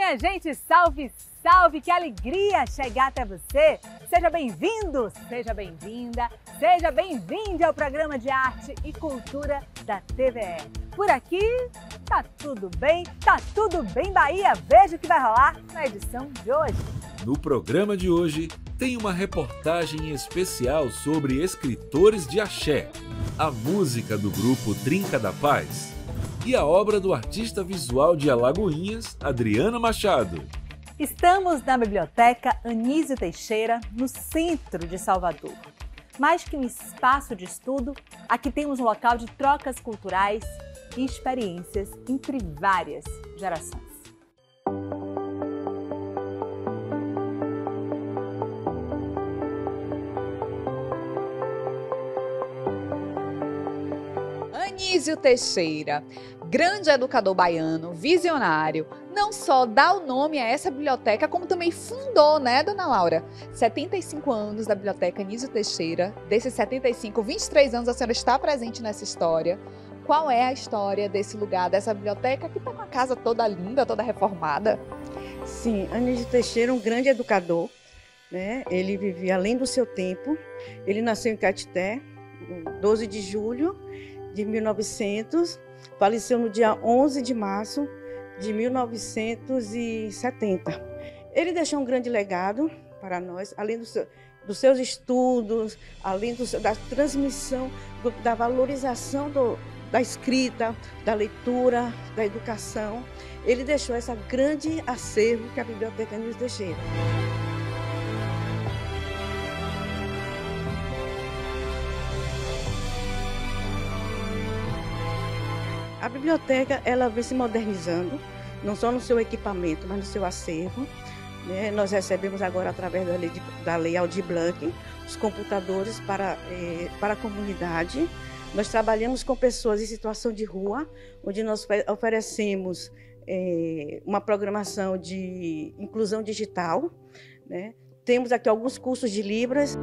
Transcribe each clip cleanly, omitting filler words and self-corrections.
Minha gente, salve, salve! Que alegria chegar até você! Seja bem-vindo, seja bem-vinda, seja bem-vinde ao programa de arte e cultura da TVE. Por aqui, tá tudo bem Bahia? Veja o que vai rolar na edição de hoje. No programa de hoje, tem uma reportagem especial sobre escritores de axé, a música do grupo Trinca da Paz e a obra do artista visual de Alagoinhas, Adriana Machado. Estamos na Biblioteca Anísio Teixeira, no centro de Salvador. Mais que um espaço de estudo, aqui temos um local de trocas culturais e experiências entre várias gerações. Anísio Teixeira, grande educador baiano, visionário, não só dá o nome a essa biblioteca, como também fundou, né, dona Laura? 75 anos da Biblioteca Anísio Teixeira, desses 75, 23 anos a senhora está presente nessa história. Qual é a história desse lugar, dessa biblioteca que está com a casa toda linda, toda reformada? Sim, Anísio Teixeira é um grande educador, né? Ele vivia além do seu tempo. Ele nasceu em Caetité, 12 de julho de 1900, faleceu no dia 11 de março de 1970. Ele deixou um grande legado para nós, além dos seus estudos, além da transmissão, da valorização da escrita, da leitura, da educação. Ele deixou esse grande acervo que é a Biblioteca Anísio Teixeira. A biblioteca ela vem se modernizando, não só no seu equipamento, mas no seu acervo. Né? Nós recebemos agora, através da lei Aldir Blanc, os computadores para a comunidade. Nós trabalhamos com pessoas em situação de rua, onde nós oferecemos uma programação de inclusão digital. Né? Temos aqui alguns cursos de Libras.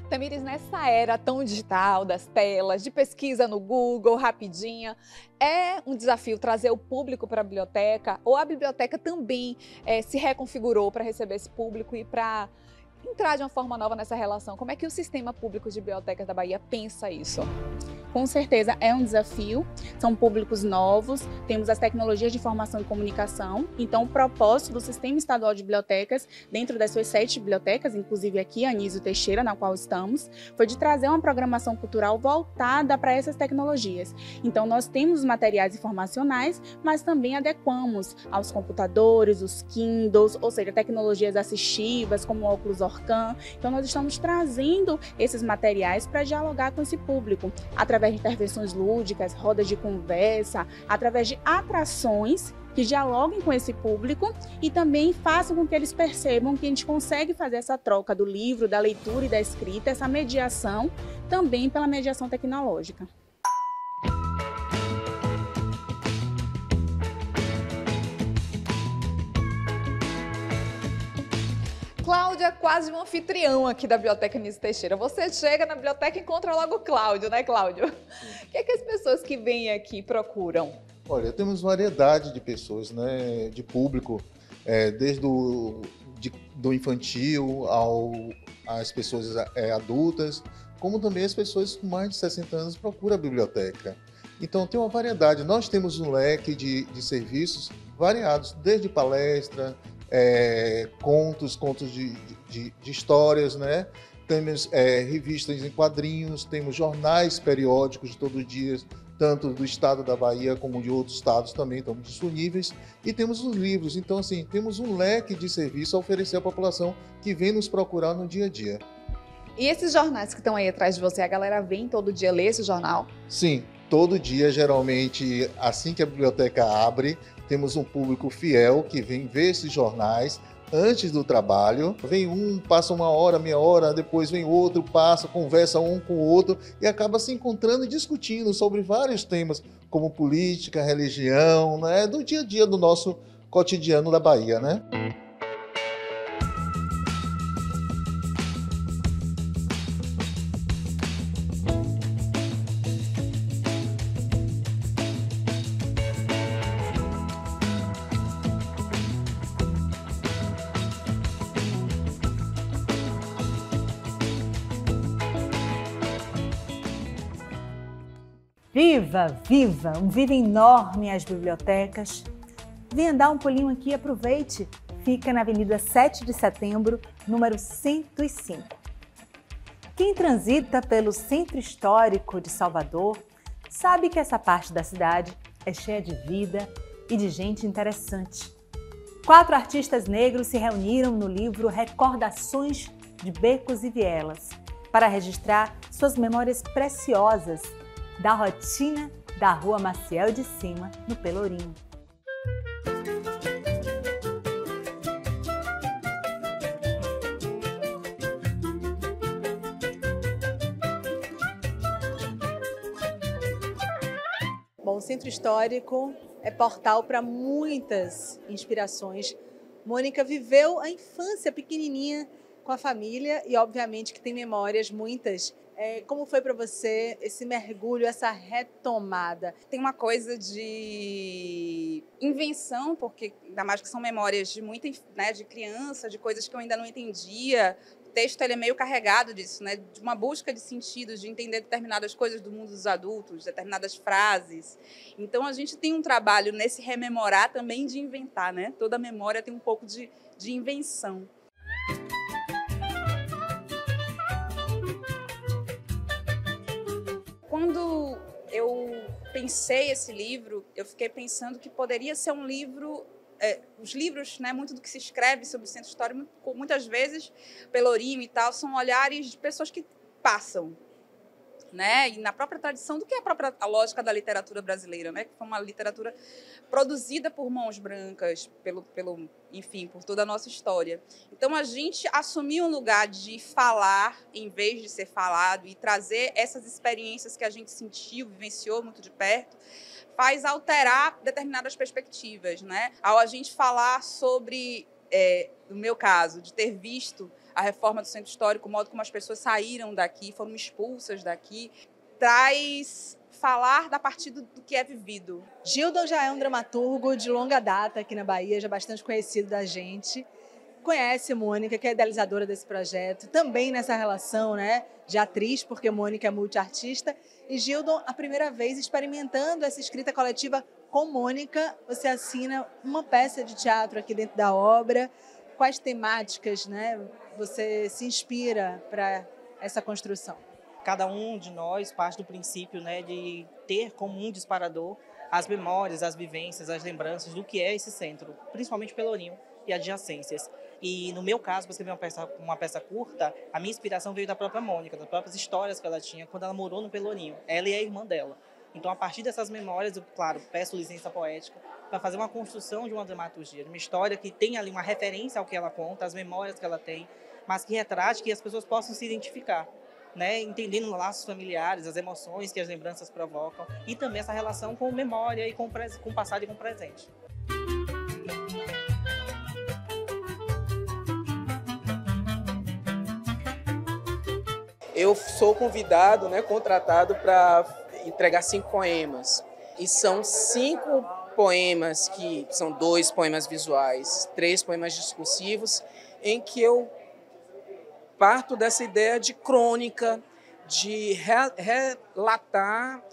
Tamires, nessa era tão digital das telas, de pesquisa no Google, rapidinha, é um desafio trazer o público para a biblioteca, ou a biblioteca também se reconfigurou para receber esse público e para entrar de uma forma nova nessa relação? Como é que o sistema público de bibliotecas da Bahia pensa isso? Com certeza é um desafio, são públicos novos, temos as tecnologias de informação e comunicação, então o propósito do Sistema Estadual de Bibliotecas, dentro das suas 7 bibliotecas, inclusive aqui a Anísio Teixeira, na qual estamos, foi de trazer uma programação cultural voltada para essas tecnologias. Então nós temos os materiais informacionais, mas também adequamos aos computadores, os Kindles, ou seja, tecnologias assistivas como o óculos Orcam. Então nós estamos trazendo esses materiais para dialogar com esse público, através de intervenções lúdicas, rodas de conversa, através de atrações que dialoguem com esse público e também façam com que eles percebam que a gente consegue fazer essa troca do livro, da leitura e da escrita, essa mediação também pela mediação tecnológica. Cláudia é quase um anfitrião aqui da Biblioteca Anísio Teixeira. Você chega na biblioteca e encontra logo o Cláudio, né, Cláudio? O que é que as pessoas que vêm aqui procuram? Olha, temos variedade de pessoas, né, de público, desde do infantil às pessoas adultas, como também as pessoas com mais de 60 anos procuram a biblioteca. Então tem uma variedade. Nós temos um leque de serviços variados, desde palestra, contos de histórias, né? Temos revistas em quadrinhos, temos jornais periódicos de todos os dias, tanto do estado da Bahia como de outros estados também, estão disponíveis, e temos os livros. Então, assim, temos um leque de serviço a oferecer à população que vem nos procurar no dia a dia. E esses jornais que estão aí atrás de você, a galera vem todo dia ler esse jornal? Sim, todo dia, geralmente, assim que a biblioteca abre, temos um público fiel que vem ver esses jornais antes do trabalho. Vem um, passa uma hora, meia hora, depois vem outro, passa, conversa um com o outro e acaba se encontrando e discutindo sobre vários temas, como política, religião, né, do dia a dia do nosso cotidiano da Bahia, né? Viva, viva! Um viva enorme às bibliotecas. Venha dar um pulinho aqui e aproveite. Fica na Avenida 7 de Setembro, número 105. Quem transita pelo Centro Histórico de Salvador sabe que essa parte da cidade é cheia de vida e de gente interessante. 4 artistas negros se reuniram no livro Recordações de Becos e Vielas para registrar suas memórias preciosas da rotina da Rua Maciel de Cima, no Pelourinho. Bom, o Centro Histórico é portal para muitas inspirações. Mônica viveu a infância pequenininha com a família e, obviamente, que tem memórias muitas. Como foi para você esse mergulho, essa retomada? Tem uma coisa de invenção, porque ainda mais que são memórias de muita, né, de criança, de coisas que eu ainda não entendia. O texto ele é meio carregado disso, né, de uma busca de sentidos, de entender determinadas coisas do mundo dos adultos, determinadas frases. Então a gente tem um trabalho nesse rememorar também de inventar, né? Toda memória tem um pouco de invenção. Quando eu pensei esse livro, eu fiquei pensando que poderia ser um livro... os livros, né, muito do que se escreve sobre o Centro Histórico, muitas vezes, Pelourinho e tal, são olhares de pessoas que passam, né? E na própria tradição do que é a lógica da literatura brasileira, né? Que foi uma literatura produzida por mãos brancas, enfim, por toda a nossa história. Então, a gente assumir um lugar de falar, em vez de ser falado, e trazer essas experiências que a gente sentiu, vivenciou muito de perto, faz alterar determinadas perspectivas, né? Ao a gente falar sobre, no meu caso, de ter visto a reforma do Centro Histórico, o modo como as pessoas saíram daqui, foram expulsas daqui, traz falar da partir do que é vivido. Gildon já é um dramaturgo de longa data aqui na Bahia, já bastante conhecido da gente. Conhece Mônica, que é idealizadora desse projeto, também nessa relação, né, de atriz, porque Mônica é multiartista. E Gildon, a primeira vez experimentando essa escrita coletiva com Mônica, você assina uma peça de teatro aqui dentro da obra. Quais temáticas, né, você se inspira para essa construção? Cada um de nós parte do princípio, né, de ter como um disparador as memórias, as vivências, as lembranças do que é esse centro, principalmente Pelourinho e adjacências. E no meu caso, para escrever uma peça curta, a minha inspiração veio da própria Mônica, das próprias histórias que ela tinha quando ela morou no Pelourinho, ela e a irmã dela. Então, a partir dessas memórias, eu, claro, peço licença poética para fazer uma construção de uma dramaturgia, de uma história que tenha ali uma referência ao que ela conta, as memórias que ela tem, mas que retrate, que as pessoas possam se identificar, né? Entendendo os laços familiares, as emoções que as lembranças provocam e também essa relação com memória e com o passado e com o presente. Eu sou convidado, né, contratado para entregar 5 poemas. E são 5 poemas que são 2 poemas visuais, 3 poemas discursivos, em que eu parto dessa ideia de crônica, de relatar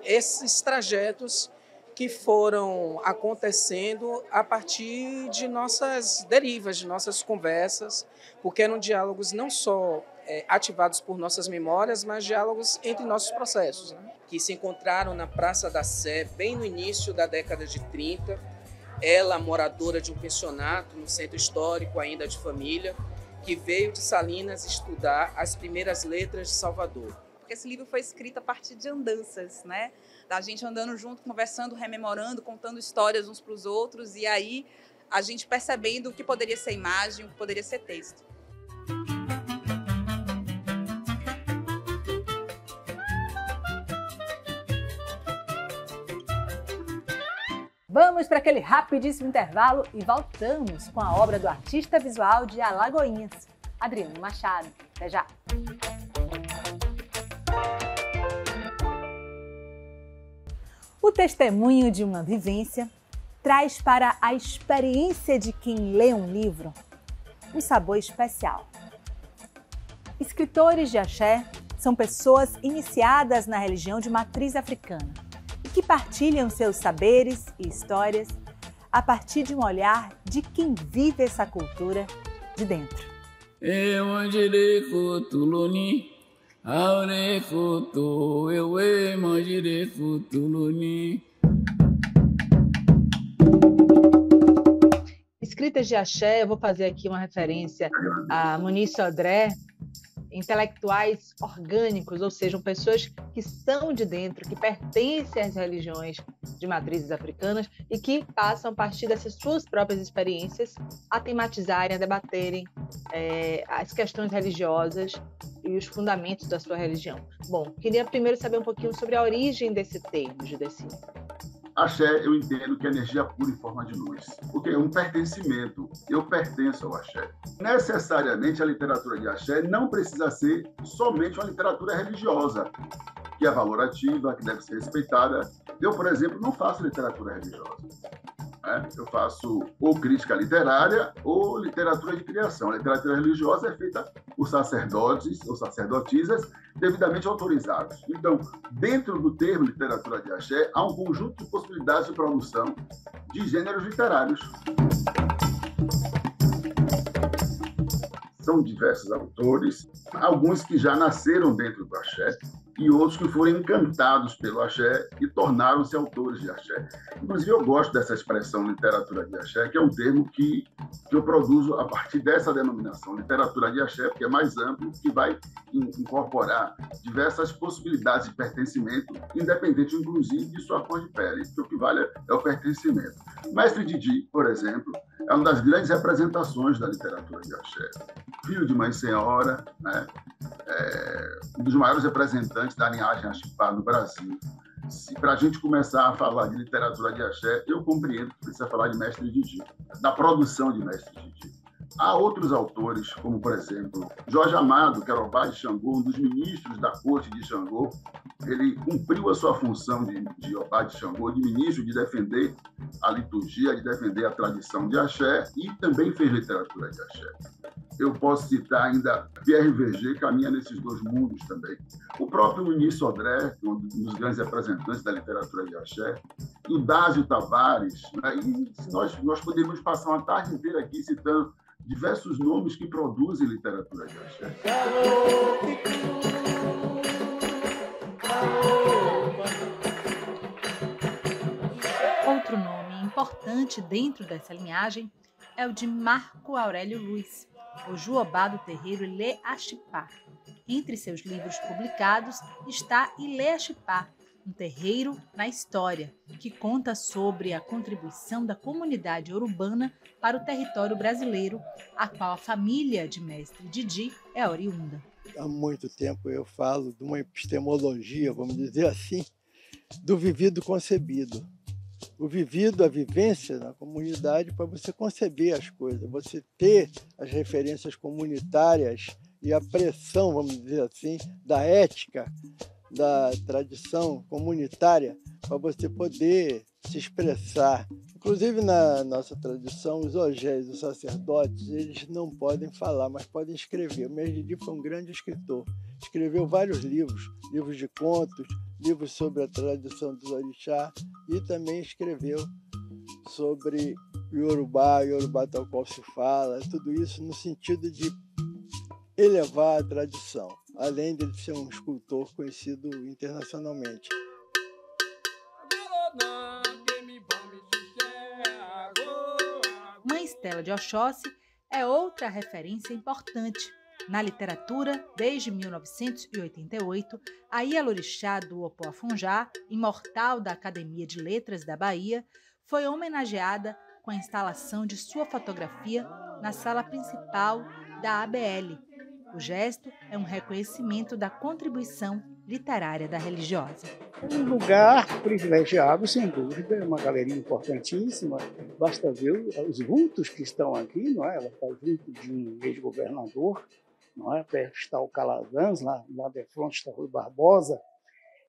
esses trajetos que foram acontecendo a partir de nossas derivas, de nossas conversas, porque eram diálogos não só ativados por nossas memórias, mas diálogos entre nossos processos, né? Que se encontraram na Praça da Sé, bem no início da década de 30, ela moradora de um pensionato no Centro Histórico, ainda de família, que veio de Salinas estudar as primeiras letras de Salvador. Porque esse livro foi escrito a partir de andanças, né? Da gente andando junto, conversando, rememorando, contando histórias uns para os outros, e aí a gente percebendo o que poderia ser imagem, o que poderia ser texto. Vamos para aquele rapidíssimo intervalo e voltamos com a obra do artista visual de Alagoinhas, Adriano Machado. Até já! O testemunho de uma vivência traz para a experiência de quem lê um livro um sabor especial. Escritores de axé são pessoas iniciadas na religião de matriz africana e que partilham seus saberes e histórias a partir de um olhar de quem vive essa cultura de dentro. Escritas de axé, eu vou fazer aqui uma referência a Muniz Sodré, intelectuais orgânicos, ou seja, pessoas que são de dentro, que pertencem às religiões de matrizes africanas e que passam a partir dessas suas próprias experiências a tematizarem, a debaterem as questões religiosas e os fundamentos da sua religião. Bom, queria primeiro saber um pouquinho sobre a origem desse termo, Judeci. Axé, eu entendo que é energia pura em forma de luz, porque é um pertencimento, eu pertenço ao axé. Necessariamente a literatura de axé não precisa ser somente uma literatura religiosa, que é valorativa, que deve ser respeitada. Eu, por exemplo, não faço literatura religiosa. Eu faço ou crítica literária ou literatura de criação. A literatura religiosa é feita por sacerdotes ou sacerdotisas devidamente autorizados. Então, dentro do termo literatura de axé, há um conjunto de possibilidades de produção de gêneros literários. São diversos autores, alguns que já nasceram dentro do axé e outros que foram encantados pelo axé e tornaram-se autores de axé. Inclusive, eu gosto dessa expressão literatura de axé, que é um termo que eu produzo a partir dessa denominação, literatura de axé, porque é mais amplo, que vai incorporar diversas possibilidades de pertencimento, independente, inclusive, de sua cor de pele, porque o que vale é o pertencimento. Mestre Didi, por exemplo, é uma das grandes representações da literatura de axé. Filho de mãe senhora, né? Um dos maiores representantes da linhagem axipá no Brasil. Para a gente começar a falar de literatura de axé, eu compreendo que precisa falar de Mestre Didi, da produção de Mestre Didi. Há outros autores, como, por exemplo, Jorge Amado, que era Obá de Xangô, um dos ministros da corte de Xangô. Ele cumpriu a sua função de Obá de Xangô, de ministro, de defender a liturgia, de defender a tradição de axé, e também fez literatura de axé. Eu posso citar ainda Pierre Verger, caminha nesses dois mundos também. O próprio Muniz Sodré, um dos grandes representantes da literatura de axé, e o Dásio Tavares. Né? E nós poderíamos passar uma tarde inteira aqui citando diversos nomes que produzem literatura de axé. Outro nome importante dentro dessa linhagem é o de Marco Aurélio Luz, o Juobá do terreiro Ilê Axipá. Entre seus livros publicados está Ilê Axipá, um terreiro na história, que conta sobre a contribuição da comunidade urbana para o território brasileiro, a qual a família de Mestre Didi é oriunda. Há muito tempo eu falo de uma epistemologia, vamos dizer assim, do vivido concebido. O vivido, a vivência na comunidade para você conceber as coisas, você ter as referências comunitárias e a pressão, vamos dizer assim, da ética, da tradição comunitária para você poder se expressar. Inclusive na nossa tradição, os ogés, os sacerdotes, eles não podem falar, mas podem escrever. O Mestre Didi foi um grande escritor. Escreveu vários livros, livros de contos, livros sobre a tradição dos orixás e também escreveu sobre Yorubá tal qual se fala, tudo isso no sentido de elevar a tradição, além de ser um escultor conhecido internacionalmente. Mãe Estela de Oxóssi é outra referência importante. Na literatura, desde 1988, a Ialorixá do Opoafonjá, imortal da Academia de Letras da Bahia, foi homenageada com a instalação de sua fotografia na sala principal da ABL. O gesto é um reconhecimento da contribuição literária da religiosa. Um lugar privilegiado, sem dúvida, é uma galeria importantíssima. Basta ver os vultos que estão aqui, não é? Ela está junto de um ex-governador, não é? Perto está o Calazans, lá de frente está Rui Barbosa.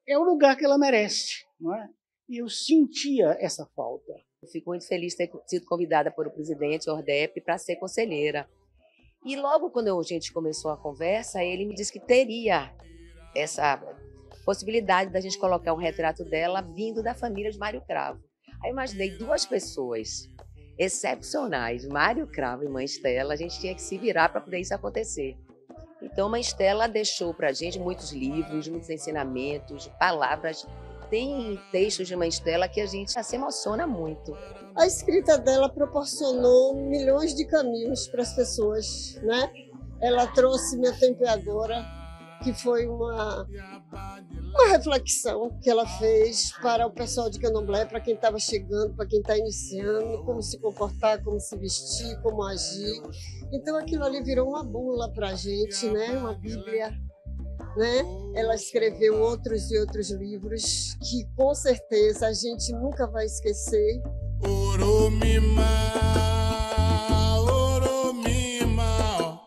É o lugar que ela merece, não é? E eu sentia essa falta. Eu fico muito feliz de ter sido convidada por o presidente Ordep para ser conselheira. E logo quando a gente começou a conversa, ele me disse que teria essa possibilidade da gente colocar um retrato dela vindo da família de Mário Cravo. Aí eu imaginei duas pessoas excepcionais, Mário Cravo e Mãe Estela, a gente tinha que se virar para poder isso acontecer. Então, Mãe Estela deixou para a gente muitos livros, muitos ensinamentos, palavras. Tem textos de Mãe Estela que a gente se emociona muito. A escrita dela proporcionou milhões de caminhos para as pessoas, né? Ela trouxe Meu Tempo é Agora, que foi uma reflexão que ela fez para o pessoal de Candomblé, para quem estava chegando, para quem está iniciando, como se comportar, como se vestir, como agir. Então aquilo ali virou uma bula para a gente, né? Uma bíblia, né? Ela escreveu outros e outros livros que com certeza a gente nunca vai esquecer. Oromima, Oromima,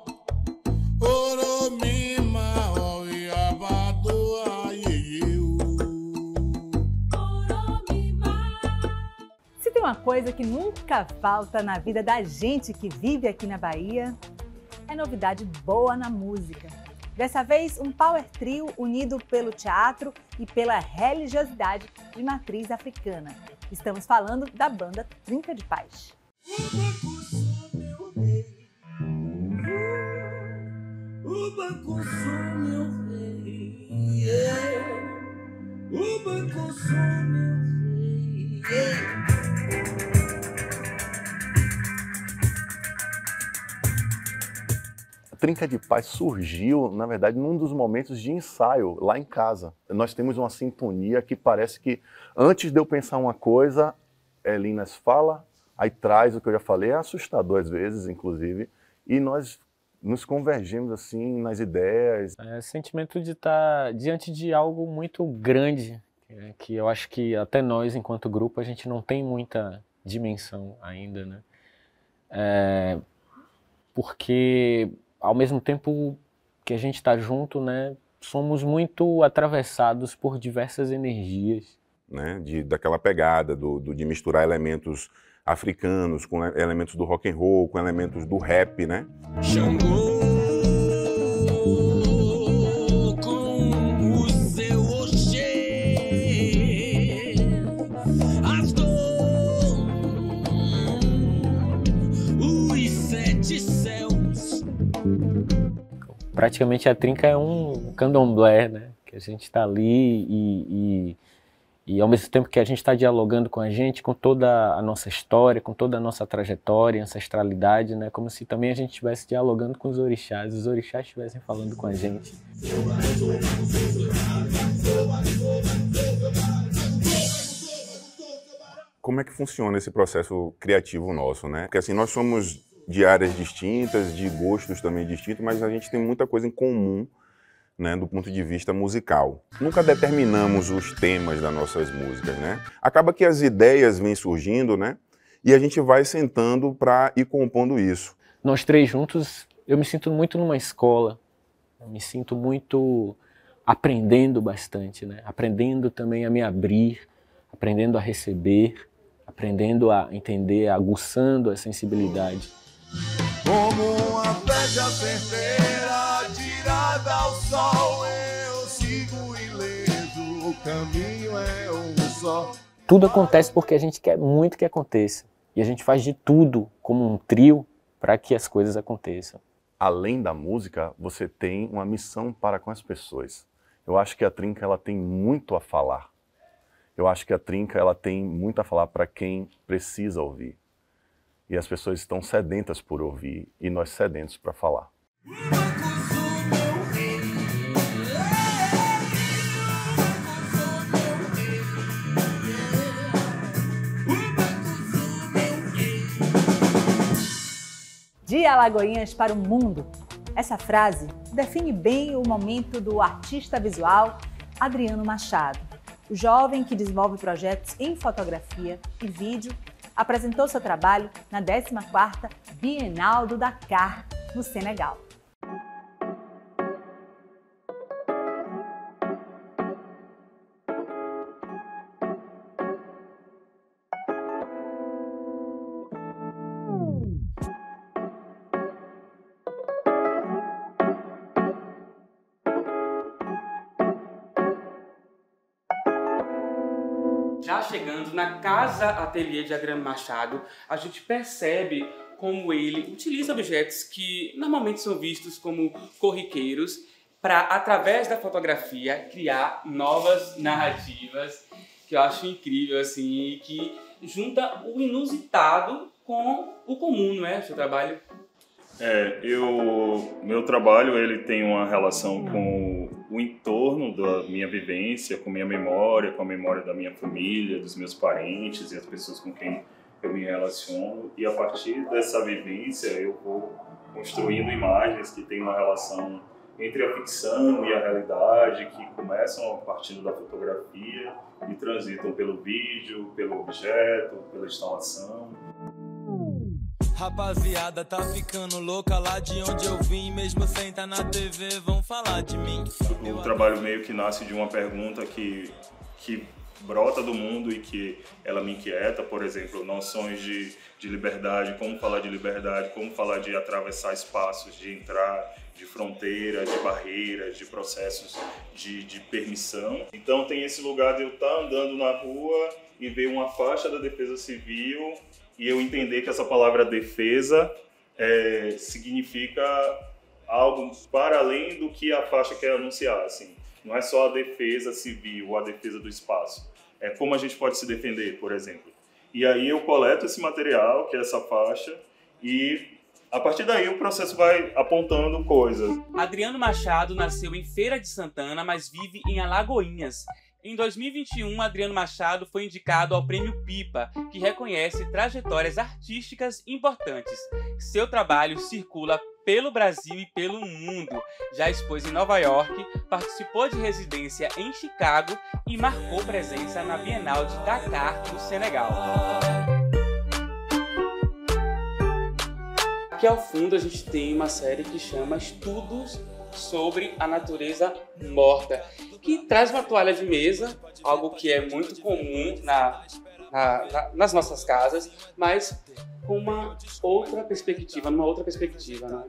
Oromima, Oiabadoa, Ieiu. Se tem uma coisa que nunca falta na vida da gente que vive aqui na Bahia, é novidade boa na música. Dessa vez, um power trio unido pelo teatro e pela religiosidade de matriz africana. Estamos falando da banda Trinca de Paz. A Trinca de Paz surgiu, na verdade, num dos momentos de ensaio, lá em casa. Nós temos uma sintonia que parece que, antes de eu pensar uma coisa, Linas fala, aí traz o que eu já falei, é assustador às vezes, inclusive, e nós nos convergimos assim nas ideias. É o sentimento de estar diante de algo muito grande, que eu acho que até nós, enquanto grupo, a gente não tem muita dimensão ainda, né? Porque ao mesmo tempo que a gente está junto, né, somos muito atravessados por diversas energias. Né, daquela pegada de misturar elementos africanos com elementos do rock and roll, com elementos do rap, né? Xangô, com o seu Oxê, as os sete céus. Praticamente a Trinca é um candomblé, né? Que a gente está ali e ao mesmo tempo que a gente está dialogando com a gente, com toda a nossa história, com toda a nossa trajetória, ancestralidade, né? Como se também a gente estivesse dialogando com os orixás estivessem falando com a gente. Como é que funciona esse processo criativo nosso, né? Porque assim, nós somos de áreas distintas, de gostos também distintos, mas a gente tem muita coisa em comum, né, do ponto de vista musical. Nunca determinamos os temas das nossas músicas, né? Acaba que as ideias vêm surgindo, né? E a gente vai sentando para ir compondo isso. Nós três juntos, eu me sinto muito numa escola. Eu me sinto muito aprendendo bastante, né? Aprendendo também a me abrir, aprendendo a receber, aprendendo a entender, aguçando a sensibilidade. Como uma flecha certeira tirada ao sol, eu sigo ileso, o caminho é um só. Tudo acontece porque a gente quer muito que aconteça. E a gente faz de tudo, como um trio, para que as coisas aconteçam. Além da música, você tem uma missão para com as pessoas. Eu acho que a Trinca ela tem muito a falar. Eu acho que a Trinca ela tem muito a falar para quem precisa ouvir. E as pessoas estão sedentas por ouvir e nós sedentos para falar. De Alagoinhas para o mundo. Essa frase define bem o momento do artista visual Adriano Machado. O jovem que desenvolve projetos em fotografia e vídeo apresentou seu trabalho na 14ª Bienal do Dakar, no Senegal. Já chegando na Casa Ateliê de Adriano Machado, a gente percebe como ele utiliza objetos que normalmente são vistos como corriqueiros para, através da fotografia, criar novas narrativas, que eu acho incrível, assim, que junta o inusitado com o comum, não é, o seu trabalho? Meu trabalho ele tem uma relação com o entorno da minha vivência, com minha memória, com a memória da minha família, dos meus parentes e as pessoas com quem eu me relaciono. E a partir dessa vivência eu vou construindo imagens que têm uma relação entre a ficção e a realidade, que começam a partir da fotografia e transitam pelo vídeo, pelo objeto, pela instalação. Rapaziada, tá ficando louca lá de onde eu vim, mesmo sem estar na TV, vão falar de mim. O trabalho meio que nasce de uma pergunta que brota do mundo e que ela me inquieta, por exemplo, noções de liberdade, como falar de liberdade, como falar de atravessar espaços, de entrar, de fronteira, de barreiras, de processos de permissão. Então tem esse lugar de eu estar andando na rua e ver uma faixa da Defesa Civil e eu entender que essa palavra defesa significa algo para além do que a faixa quer anunciar, assim. Não é só a defesa civil, a defesa do espaço. É como a gente pode se defender, por exemplo. E aí eu coleto esse material, que é essa faixa, e a partir daí o processo vai apontando coisas. Adriano Machado nasceu em Feira de Santana, mas vive em Alagoinhas. Em 2021, Adriano Machado foi indicado ao Prêmio Pipa, que reconhece trajetórias artísticas importantes. Seu trabalho circula pelo Brasil e pelo mundo. Já expôs em Nova York, participou de residência em Chicago e marcou presença na Bienal de Dakar, no Senegal. Aqui ao fundo a gente tem uma série que chama Estudos sobre a Natureza Morta, que traz uma toalha de mesa, algo que é muito comum nas nossas casas, mas com uma outra perspectiva, né?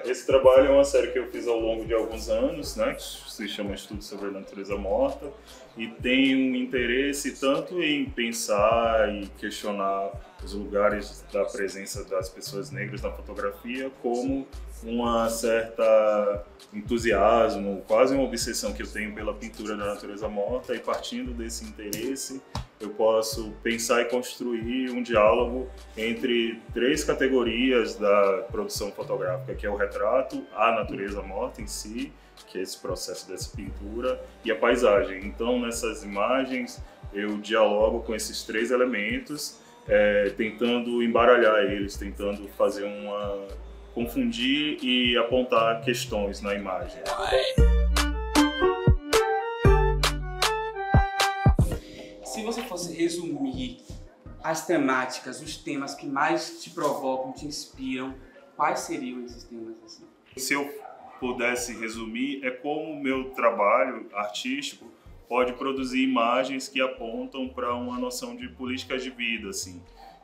Esse trabalho é uma série que eu fiz ao longo de alguns anos, né, que se chama Estudos sobre a Natureza Morta, e tem um interesse tanto em pensar e questionar os lugares da presença das pessoas negras na fotografia, como uma certa entusiasmo, quase uma obsessão que eu tenho pela pintura da natureza morta, e partindo desse interesse eu posso pensar e construir um diálogo entre 3 categorias da produção fotográfica, que é o retrato, a natureza morta em si, que é esse processo dessa pintura, e a paisagem. Então, nessas imagens, eu dialogo com esses 3 elementos, tentando embaralhar eles, tentando fazer confundir e apontar questões na imagem. Se você fosse resumir as temáticas, os temas que mais te provocam, te inspiram, quais seriam esses temas? Assim? Se eu pudesse resumir, é como o meu trabalho artístico pode produzir imagens que apontam para uma noção de políticas de vida, assim,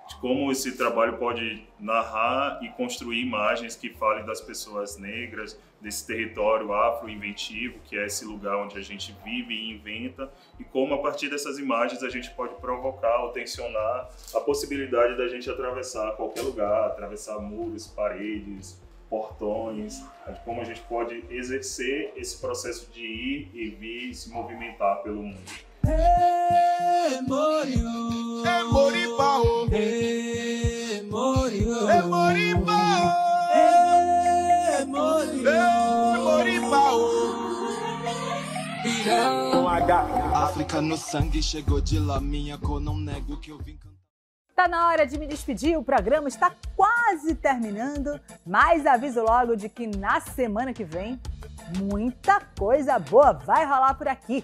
de como esse trabalho pode narrar e construir imagens que falem das pessoas negras, desse território afro-inventivo, que é esse lugar onde a gente vive e inventa, e como a partir dessas imagens a gente pode provocar ou tensionar a possibilidade da gente atravessar qualquer lugar, atravessar muros, paredes, portões, de como a gente pode exercer esse processo de ir e vir e se movimentar pelo mundo. Com África no sangue, chegou de lá, minha cor, não nego que eu vim cantar. Tá na hora de me despedir, o programa está quase terminando, mas aviso logo de que na semana que vem, muita coisa boa vai rolar por aqui.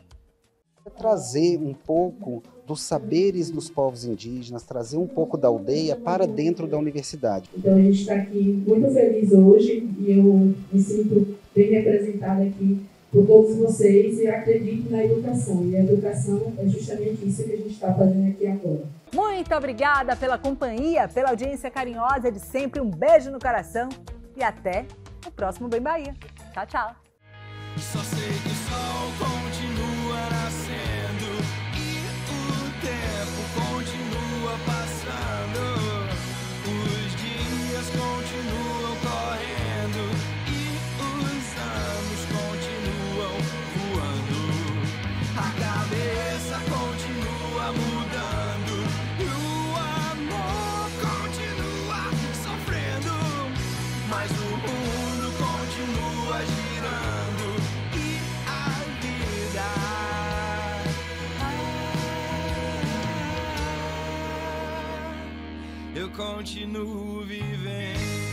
Trazer um pouco dos saberes dos povos indígenas, trazer um pouco da aldeia para dentro da universidade. Então a gente está aqui muito feliz hoje e eu me sinto bem representada aqui por todos vocês e acredito na educação. E a educação é justamente isso que a gente está fazendo aqui agora. Muito obrigada pela companhia, pela audiência carinhosa de sempre. Um beijo no coração e até o próximo Bem Bahia. Tchau, tchau. Só sei que o sol continua nascendo e o eu continuo vivendo.